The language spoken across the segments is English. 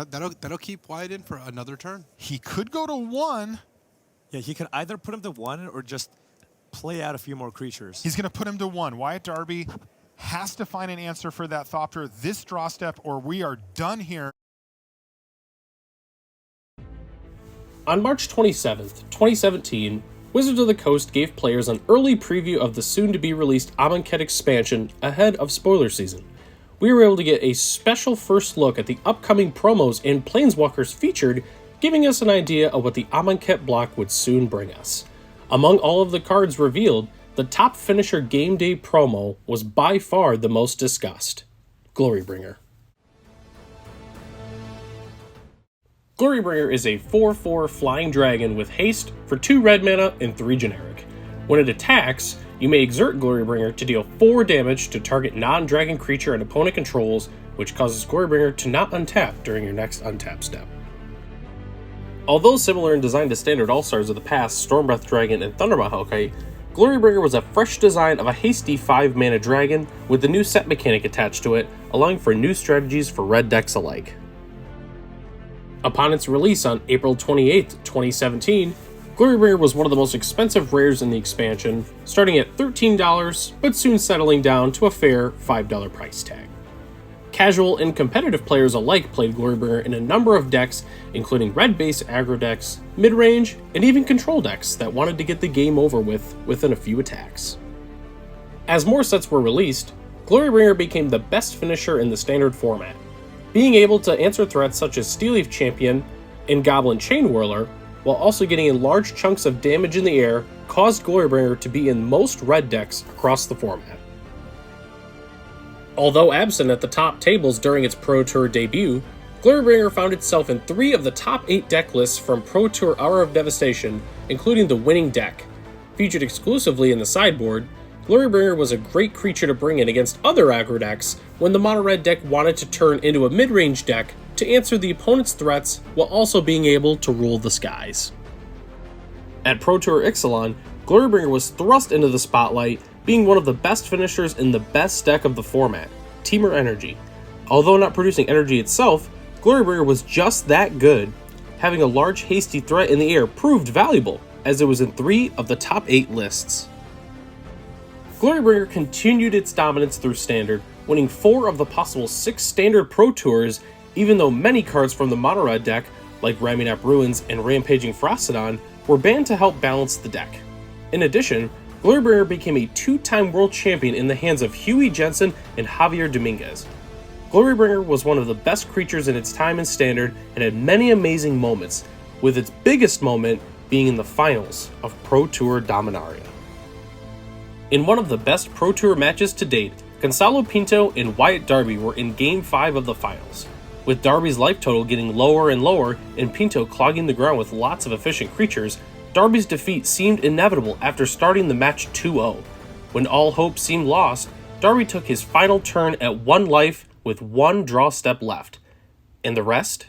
That'll keep Wyatt in for another turn. He could go to 1. Yeah, he could either put him to 1 or just play out a few more creatures. He's going to put him to 1. Wyatt Darby has to find an answer for that Thopter this draw step, or we are done here. On March 27th, 2017, Wizards of the Coast gave players an early preview of the soon-to-be-released Amonkhet expansion ahead of spoiler season. We were able to get a special first look at the upcoming promos and Planeswalkers featured, giving us an idea of what the Amonkhet block would soon bring us. Among all of the cards revealed, the top finisher game day promo was by far the most discussed: Glorybringer. Glorybringer is a 4/4 flying dragon with haste for 2 red mana and 3 generic. When it attacks, you may exert Glorybringer to deal 4 damage to target non-dragon creature an opponent controls, which causes Glorybringer to not untap during your next untap step. Although similar in design to standard All-Stars of the past, Stormbreath Dragon and Thundermaw Hellkite, Glorybringer was a fresh design of a hasty 5-mana dragon with the new set mechanic attached to it, allowing for new strategies for red decks alike. Upon its release on April 28, 2017, Glorybringer was one of the most expensive rares in the expansion, starting at $13, but soon settling down to a fair $5 price tag. Casual and competitive players alike played Glorybringer in a number of decks, including red-based aggro decks, mid-range, and even control decks that wanted to get the game over with within a few attacks. As more sets were released, Glorybringer became the best finisher in the standard format. Being able to answer threats such as Steelleaf Champion and Goblin Chain Whirler, while also getting in large chunks of damage in the air, caused Glorybringer to be in most red decks across the format. Although absent at the top tables during its Pro Tour debut, Glorybringer found itself in 3 of the top 8 deck lists from Pro Tour Hour of Devastation, including the winning deck. Featured exclusively in the sideboard, Glorybringer was a great creature to bring in against other aggro decks when the mono-red deck wanted to turn into a mid-range deck to answer the opponent's threats while also being able to rule the skies. At Pro Tour Ixalan, Glorybringer was thrust into the spotlight, being one of the best finishers in the best deck of the format, Temur Energy. Although not producing energy itself, Glorybringer was just that good. Having a large hasty threat in the air proved valuable, as it was in 3 of the top 8 lists. Glorybringer continued its dominance through Standard, winning 4 of the possible 6 Standard Pro Tours, even though many cards from the mono-red deck, like Ramunap Ruins and Rampaging Frostodon, were banned to help balance the deck. In addition, Glorybringer became a 2-time world champion in the hands of Huey Jensen and Javier Dominguez. Glorybringer was one of the best creatures in its time in Standard and had many amazing moments, with its biggest moment being in the finals of Pro Tour Dominaria. In one of the best Pro Tour matches to date, Gonzalo Pinto and Wyatt Darby were in Game 5 of the finals. With Darby's life total getting lower and lower and Pinto clogging the ground with lots of efficient creatures, Darby's defeat seemed inevitable after starting the match 2-0. When all hope seemed lost, Darby took his final turn at 1 life with 1 draw step left. And the rest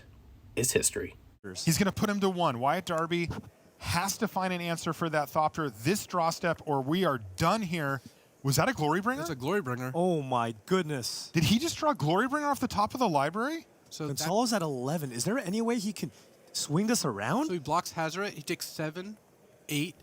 is history. He's going to put him to 1. Wyatt Darby has to find an answer for that Thopter this draw step, or we are done here. Was that a Glorybringer? That's a Glorybringer. Oh my goodness. Did he just draw Glorybringer off the top of the library? So Gonzalo's at 11. Is there any way he can swing this around? So he blocks Hazoret. He takes 7, 8,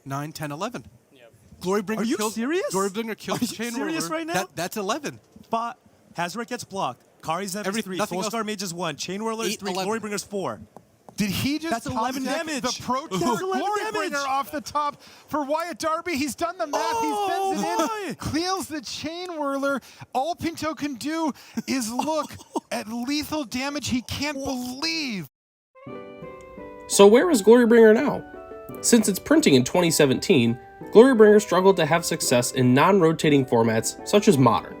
9, 10, 11. Yep. Glorybringer Are you kills, serious? Glorybringer kills Are you Chain serious Whirler. right now? That's 11. But Hazoret gets blocked. Kari's at 3. nothing Soul Star Mage is 1. Chain Whirler is 8, 3. 11. Glorbringer's 4. Did he just That's 11 top deck damage. the Pro Tour That's 11 Glorybringer damage. off the top for Wyatt Darby? He's done the math. Oh, he sends it in. my. Cleals the Chain Whirler. All Pinto can do is look at lethal damage he can't believe. So where is Glorybringer now? Since its printing in 2017, Glorybringer struggled to have success in non-rotating formats such as Modern.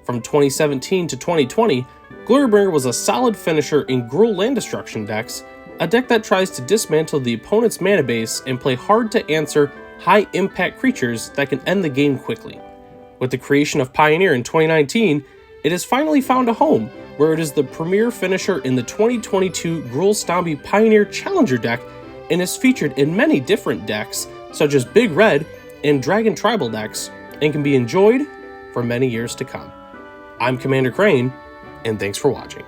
From 2017 to 2020, Glorybringer was a solid finisher in Gruul Land Destruction decks, a deck that tries to dismantle the opponent's mana base and play hard-to-answer, high-impact creatures that can end the game quickly. With the creation of Pioneer in 2019, it has finally found a home, where it is the premier finisher in the 2022 Gruul Stomby Pioneer Challenger deck and is featured in many different decks, such as Big Red and Dragon Tribal decks, and can be enjoyed for many years to come. I'm Commander Crane, and thanks for watching.